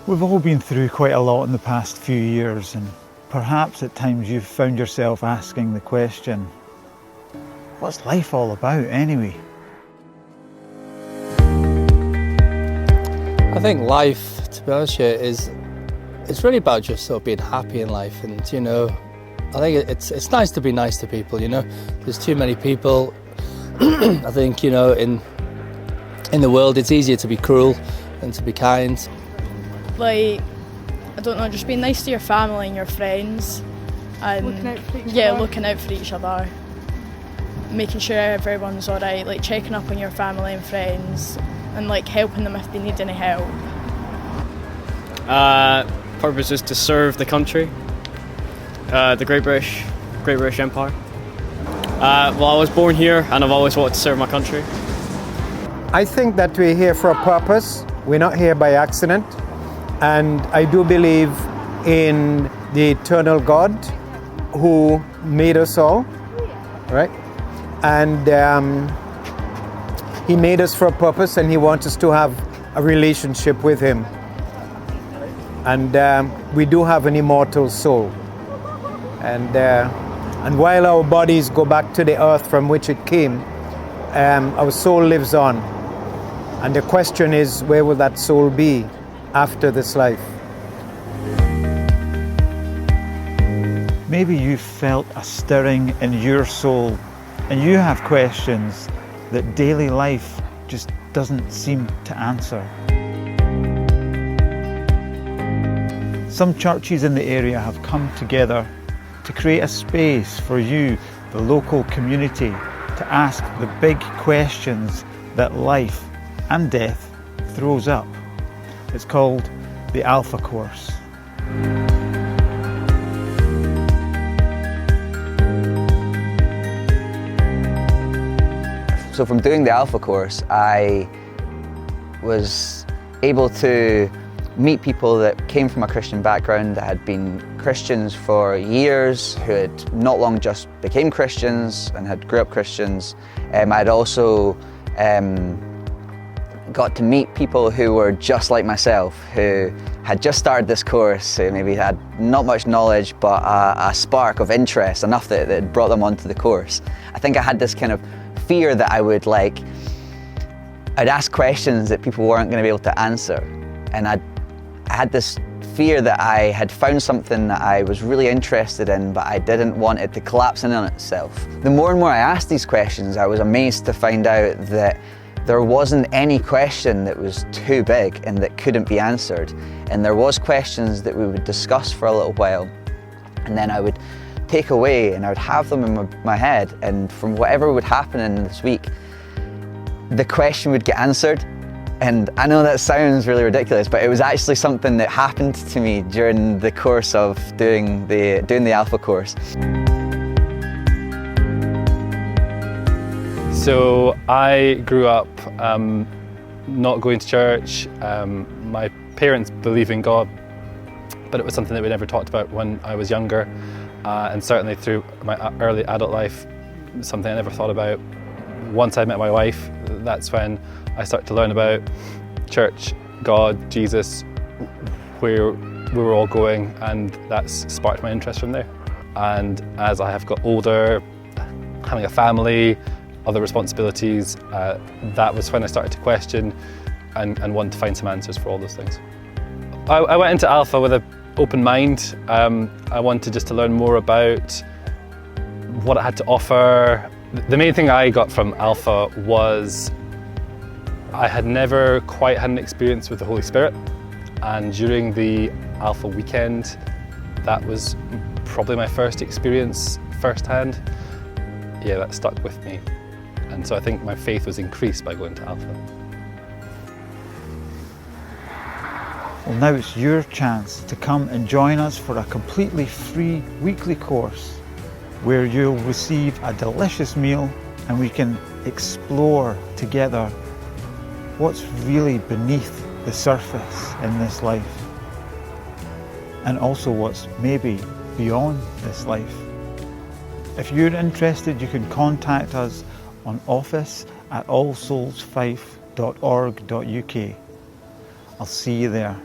We've all been through quite a lot in the past few years, and perhaps at times you've found yourself asking the question, what's life all about anyway? I think life, to be honest with you, it's really about just sort of being happy in life. And you know, I think it's nice to be nice to people. You know, there's too many people. I think, you know, in the world it's easier to be cruel than to be kind. Like, I don't know, just being nice to your family and your friends, and looking out for each other. looking out for each other, making sure everyone's alright, like checking up on your family and friends, and like helping them if they need any help. Purpose is to serve the country, the Great British Empire. Well, I was born here and I've always wanted to serve my country. I think that we're here for a purpose. We're not here by accident. And I do believe in the eternal God who made us all, right? And He made us for a purpose, and He wants us to have a relationship with Him. And we do have an immortal soul. And while our bodies go back to the earth from which it came, our soul lives on. And the question is, where will that soul be after this life? Maybe you felt a stirring in your soul and you have questions that daily life just doesn't seem to answer. Some churches in the area have come together to create a space for you, the local community, to ask the big questions that life and death throws up. It's called the Alpha Course. So from doing the Alpha Course, I was able to meet people that came from a Christian background, that had been Christians for years, who had not long just became Christians and had grew up Christians. I'd also got to meet people who were just like myself, who had just started this course, who maybe had not much knowledge but a spark of interest, enough that brought them onto the course. I think I had this kind of fear that I'd ask questions that people weren't going to be able to answer, and I had this fear that I had found something that I was really interested in, but I didn't want it to collapse in on itself. The more and more I asked these questions, I was amazed to find out that there wasn't any question that was too big and that couldn't be answered. And there was questions that we would discuss for a little while, and then I would take away and I would have them in my head, and from whatever would happen in this week, the question would get answered. And I know that sounds really ridiculous, but it was actually something that happened to me during the course of doing the Alpha Course. So I grew up not going to church. My parents believe in God, but it was something that we never talked about when I was younger, and certainly through my early adult life, something I never thought about. Once I met my wife, that's when I started to learn about church, God, Jesus, where we were all going, and that's sparked my interest from there. And as I have got older, having a family, other responsibilities, that was when I started to question and want to find some answers for all those things. I went into Alpha with an open mind. I wanted just to learn more about what it had to offer. The main thing I got from Alpha was I had never quite had an experience with the Holy Spirit, and during the Alpha weekend, that was probably my first experience firsthand. Yeah, that stuck with me. And so I think my faith was increased by going to Alpha. Well, now it's your chance to come and join us for a completely free weekly course where you'll receive a delicious meal and we can explore together what's really beneath the surface in this life, and also what's maybe beyond this life. If you're interested, you can contact us on office@allsoulsfife.org.uk. I'll see you there.